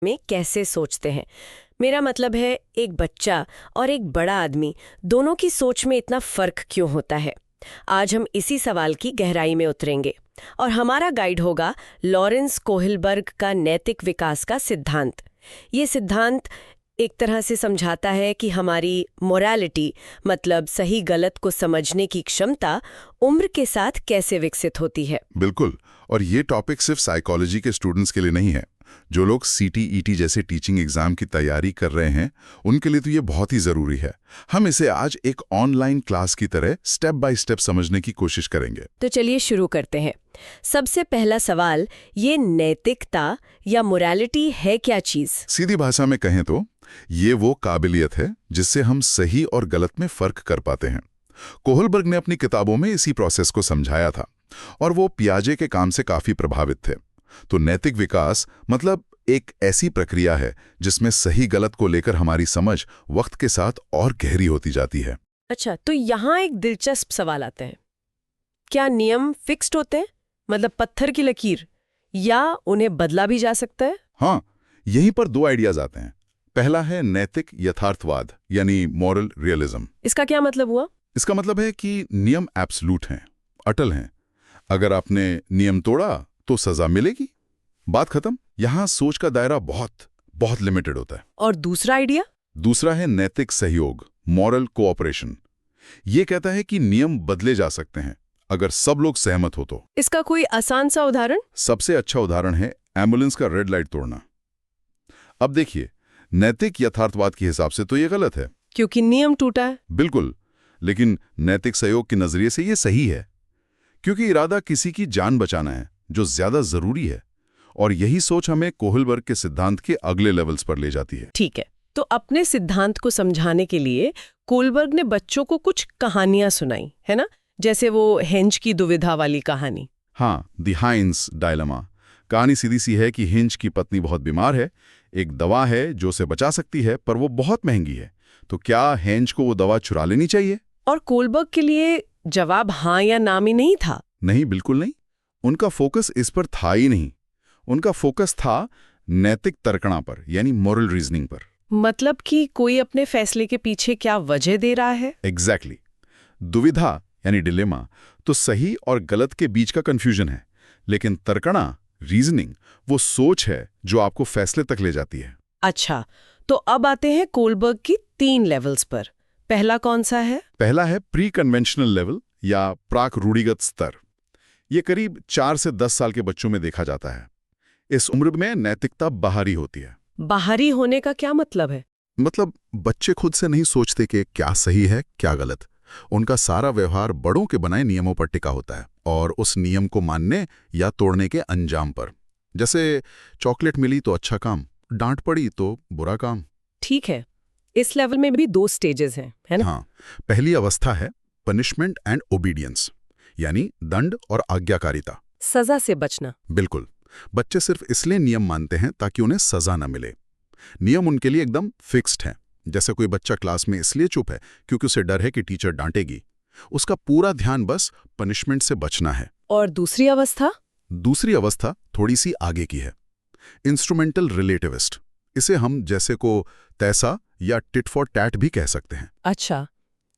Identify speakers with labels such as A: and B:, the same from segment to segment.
A: में कैसे सोचते हैं। मेरा मतलब है, एक बच्चा और एक बड़ा आदमी दोनों की सोच में इतना फर्क क्यों होता है। आज हम इसी सवाल की गहराई में उतरेंगे और हमारा गाइड होगा लॉरेंस कोहलबर्ग का नैतिक विकास का सिद्धांत। ये सिद्धांत एक तरह से समझाता है कि हमारी मोरालिटी, मतलब सही गलत को समझने की क्षमता, उम्र के साथ कैसे विकसित होती है।
B: बिल्कुल। और ये टॉपिक सिर्फ साइकोलॉजी के स्टूडेंट्स के लिए नहीं है। जो लोग सीटीईटी जैसे टीचिंग एग्जाम की तैयारी कर रहे हैं, उनके लिए तो ये बहुत ही जरूरी है। हम इसे आज एक ऑनलाइन क्लास की तरह स्टेप बाय स्टेप समझने की कोशिश करेंगे।
A: तो चलिए शुरू करते हैं। सबसे पहला सवाल, ये नैतिकता या मोरालिटी है क्या चीज?
B: सीधी भाषा में कहें तो ये वो काबिलियत है जिससे हम सही और गलत में फर्क कर पाते हैं। कोहलबर्ग ने अपनी किताबों में इसी प्रोसेस को समझाया था और वो पियाजे के काम से काफी प्रभावित थे। तो नैतिक विकास मतलब एक ऐसी प्रक्रिया है जिसमें सही गलत को लेकर हमारी समझ वक्त के साथ और गहरी होती जाती है।
A: अच्छा, तो यहाँ एक दिलचस्प सवाल आता है। क्या नियम फिक्स्ड होते हैं, मतलब पत्थर की लकीर, या उन्हें बदला भी जा सकता है?
B: हाँ, यहीं पर दो आइडियाज आते हैं। पहला है नैतिक यथार्थवाद यानी मॉरल रियलिज्म।
A: इसका क्या मतलब हुआ?
B: इसका मतलब है कि नियम एब्सोल्यूट हैं, अटल हैं। अगर आपने नियम तोड़ा तो सजा मिलेगी, बात खत्म। यहां सोच का दायरा बहुत बहुत लिमिटेड होता है।
A: और दूसरा आइडिया?
B: दूसरा है नैतिक सहयोग, मॉरल कोऑपरेशन। ये कहता है कि नियम बदले जा सकते हैं अगर सब लोग सहमत हो तो।
A: इसका कोई आसान सा उदाहरण?
B: सबसे अच्छा उदाहरण है एम्बुलेंस का रेड लाइट तोड़ना। अब देखिए, नैतिक यथार्थवाद के हिसाब से तो ये गलत है,
A: क्योंकि नियम टूटा है।
B: बिल्कुल। लेकिन नैतिक सहयोग के नजरिए से ये सही है, क्योंकि इरादा किसी की जान बचाना है जो ज्यादा जरूरी है। और यही सोच हमें कोहलबर्ग के सिद्धांत के अगले लेवल्स पर ले जाती है।
A: ठीक है, तो अपने सिद्धांत को समझाने के लिए कोहलबर्ग ने बच्चों को कुछ कहानियां सुनाई, है ना? जैसे वो हिंज की दुविधा वाली कहानी।
B: हाँ, द हाइंस डायलेमा। कहानी सीधी सी है कि हिंज की पत्नी बहुत बीमार है। एक दवा है जो उसे बचा सकती है, पर वो बहुत महंगी है। तो क्या हिंज को वो दवा चुरा लेनी चाहिए?
A: और कोहलबर्ग के लिए जवाब हाँ या ना में नहीं था।
B: नहीं, बिल्कुल नहीं। उनका फोकस इस पर था ही नहीं। उनका फोकस था नैतिक तर्कणा पर, यानी मॉरल रीजनिंग पर।
A: मतलब कि कोई अपने फैसले के पीछे क्या वजह दे रहा है।
B: एग्जैक्टली। दुविधा यानी डिलेमा तो सही और गलत के बीच का कंफ्यूजन है, लेकिन तर्कणा, रीजनिंग, वो सोच है जो आपको फैसले तक ले जाती है।
A: अच्छा, तो अब आते हैं कोहलबर्ग की 3 लेवल्स पर। पहला कौन सा है?
B: पहला है प्री कन्वेंशनल लेवल या प्राक रूढ़िगत स्तर। ये करीब 4 से 10 साल के बच्चों में देखा जाता है। इस उम्र में नैतिकता बाहरी होती है।
A: बाहरी होने का क्या मतलब है?
B: मतलब बच्चे खुद से नहीं सोचते कि क्या सही है क्या गलत। उनका सारा व्यवहार बड़ों के बनाए नियमों पर टिका होता है और उस नियम को मानने या तोड़ने के अंजाम पर। जैसे चॉकलेट मिली तो अच्छा काम, डांट पड़ी तो बुरा काम।
A: ठीक है, इस लेवल में भी 2 स्टेजेस हैं, है ना?
B: हाँ, पहली अवस्था है पनिशमेंट एंड ओबीडियंस, यानी दंड और आज्ञाकारिता।
A: सजा से बचना।
B: बिल्कुल। बच्चे सिर्फ इसलिए नियम मानते हैं ताकि उन्हें सजा न मिले। नियम उनके लिए एकदम फिक्स्ड हैं। जैसे कोई बच्चा क्लास में इसलिए चुप है क्योंकि उसे डर है कि टीचर डांटेगी। उसका पूरा ध्यान बस पनिशमेंट से बचना है।
A: और दूसरी अवस्था?
B: दूसरी अवस्था थोड़ी सी आगे की है, इंस्ट्रूमेंटल रिलेटिविस्ट। इसे हम जैसे को तैसा या टिट फॉर टैट भी कह सकते हैं।
A: अच्छा,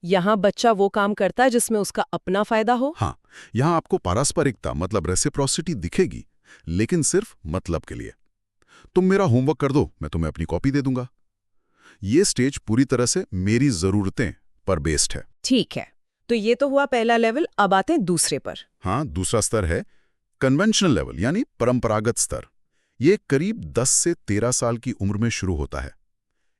A: यहाँ बच्चा वो काम करता है जिसमें उसका अपना फायदा हो।
B: हाँ, यहाँ आपको पारस्परिकता मतलब रेसिप्रोसिटी दिखेगी, लेकिन सिर्फ मतलब के लिए। तुम मेरा होमवर्क कर दो, मैं तुम्हें अपनी कॉपी दे दूंगा। ये स्टेज पूरी तरह से मेरी जरूरतें पर बेस्ड है।
A: ठीक है, तो ये तो हुआ पहला लेवल। अब आते हैं दूसरे पर।
B: हाँ, दूसरा स्तर है कन्वेंशनल लेवल यानी परंपरागत स्तर। ये करीब 10 से 13 साल की उम्र में शुरू होता है।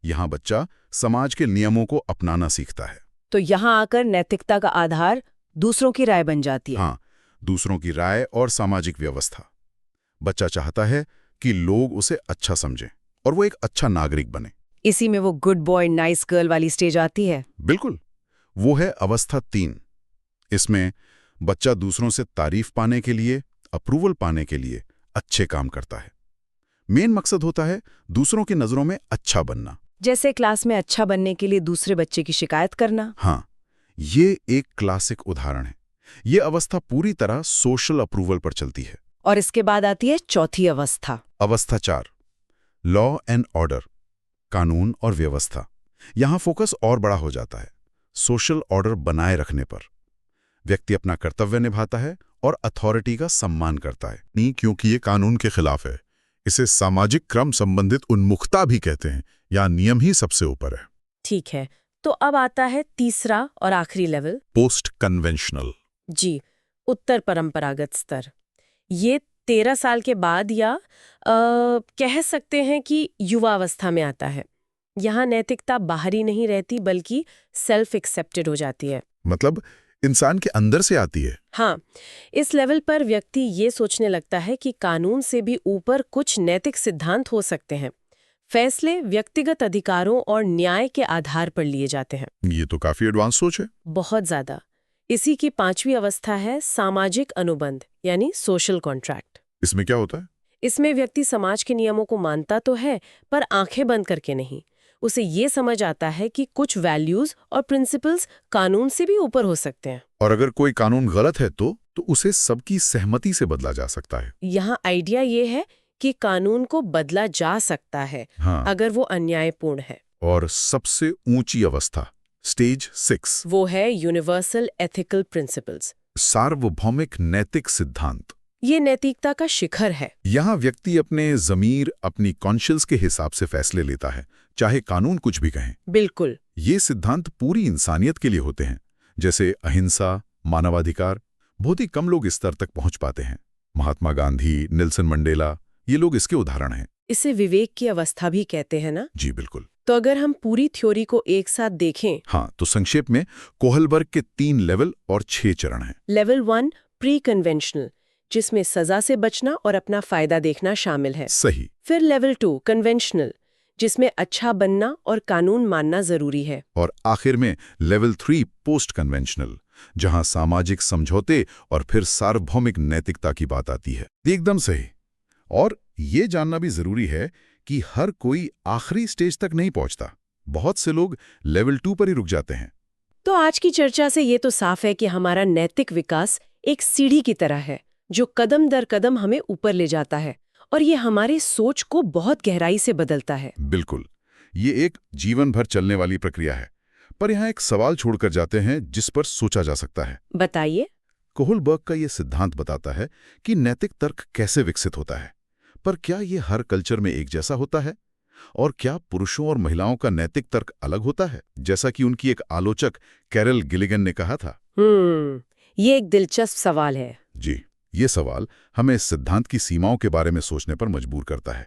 B: यहाँ बच्चा समाज के नियमों को अपनाना सीखता है।
A: तो यहाँ आकर नैतिकता का आधार दूसरों की राय बन जाती है।
B: हाँ, दूसरों की राय और सामाजिक व्यवस्था। बच्चा चाहता है कि लोग उसे अच्छा समझें और वो एक अच्छा नागरिक बने।
A: इसी में वो गुड बॉय नाइस गर्ल वाली स्टेज आती है।
B: बिल्कुल, वो है अवस्था 3। इसमें बच्चा दूसरों से तारीफ पाने के लिए, अप्रूवल पाने के लिए अच्छे काम करता है। मेन मकसद होता है दूसरों की नजरों में अच्छा बनना।
A: जैसे क्लास में अच्छा बनने के लिए दूसरे बच्चे की शिकायत करना।
B: हाँ, ये एक क्लासिक उदाहरण है। ये अवस्था पूरी तरह सोशल अप्रूवल पर चलती है।
A: और इसके बाद आती है चौथी अवस्था।
B: अवस्था 4, लॉ एंड ऑर्डर, कानून और व्यवस्था। यहाँ फोकस और बड़ा हो जाता है, सोशल ऑर्डर बनाए रखने पर। व्यक्ति अपना कर्तव्य निभाता है और अथॉरिटी का सम्मान करता है। नहीं, क्योंकि ये कानून के खिलाफ है। इसे सामाजिक क्रम संबंधित उन्मुखता भी कहते हैं, या नियम ही सबसे ऊपर है।
A: ठीक है, तो अब आता है तीसरा और आखिरी लेवल,
B: पोस्ट कन्वेंशनल।
A: जी, उत्तर परंपरागत स्तर। ये 13 साल के बाद या कह सकते हैं कि युवावस्था में आता है। यहाँ नैतिकता बाहरी नहीं रहती बल्कि सेल्फ एक्सेप्टेड हो जाती है।
B: मतलब इंसान के अंदर से आती है।
A: हाँ, इस लेवल पर व्यक्ति ये सोचने लगता है कि कानून से भी ऊपर कुछ नैतिक सिद्धांत हो सकते हैं। फैसले व्यक्तिगत अधिकारों और न्याय के आधार पर लिए जाते हैं।
B: ये तो काफी एडवांस सोच है।
A: बहुत ज्यादा। इसी की 5वीं अवस्था है सामाजिक अनुबंध, यानी सोशल कॉन्ट्रैक्ट।
B: इसमें क्या होता है?
A: इसमें व्यक्ति समाज के नियमों को मानता तो है, पर आंखें बंद करके नहीं। उसे ये समझ आता है कि कुछ वैल्यूज और प्रिंसिपल्स कानून से भी ऊपर हो सकते हैं।
B: और अगर कोई कानून गलत है तो उसे सबकी सहमति से बदला जा सकता है।
A: यहाँ आइडिया ये है कि कानून को बदला जा सकता है,
B: हाँ।
A: अगर वो अन्यायपूर्ण है।
B: और सबसे ऊंची अवस्था, स्टेज 6,
A: वो है यूनिवर्सल एथिकल प्रिंसिपल्स,
B: सार्वभौमिक नैतिक सिद्धांत।
A: ये नैतिकता का शिखर है।
B: यहाँ व्यक्ति अपने ज़मीर, अपनी कॉन्शियस के हिसाब से फैसले लेता है, चाहे कानून कुछ भी कहें।
A: बिल्कुल।
B: ये सिद्धांत पूरी इंसानियत के लिए होते हैं, जैसे अहिंसा, मानवाधिकार। बहुत ही कम लोग इस स्तर तक पहुंच पाते हैं। महात्मा गांधी, नेल्सन मंडेला, ये लोग इसके उदाहरण हैं।
A: इसे विवेक की अवस्था भी कहते हैं ना?
B: जी बिल्कुल।
A: तो अगर हम पूरी थ्योरी को एक साथ देखें,
B: हाँ, तो संक्षेप में कोहलबर्ग के 3 लेवल और 6 चरण हैं।
A: लेवल 1 प्री कन्वेंशनल, जिसमें सजा से बचना और अपना फायदा देखना शामिल है।
B: सही।
A: फिर लेवल 2 कन्वेंशनल, जिसमें अच्छा बनना और कानून मानना जरूरी है।
B: और आखिर में लेवल 3 पोस्ट कन्वेंशनल, जहां सामाजिक समझौते और फिर सार्वभौमिक नैतिकता की बात आती है। एकदम सही। और ये जानना भी जरूरी है कि हर कोई आखिरी स्टेज तक नहीं पहुंचता। बहुत से लोग लेवल 2 पर ही रुक जाते हैं।
A: तो आज की चर्चा से ये तो साफ है कि हमारा नैतिक विकास एक सीढ़ी की तरह है, जो कदम दर कदम हमें ऊपर ले जाता है, और ये हमारे सोच को बहुत गहराई से बदलता है।
B: बिल्कुल। ये एक जीवन भर चलने वाली प्रक्रिया है। पर यहाँ एक सवाल छोड़कर जाते हैं जिस पर सोचा जा सकता है।
A: बताइए।
B: कोहलबर्ग का ये सिद्धांत बताता है कि नैतिक तर्क कैसे विकसित होता है, पर क्या ये हर कल्चर में एक जैसा होता है? और क्या पुरुषों और महिलाओं का नैतिक तर्क अलग होता है, जैसा कि उनकी एक आलोचक कैरल गिलिगन ने कहा था?
A: ये एक दिलचस्प सवाल है।
B: जी, ये सवाल हमें इस सिद्धांत की सीमाओं के बारे में सोचने पर मजबूर करता है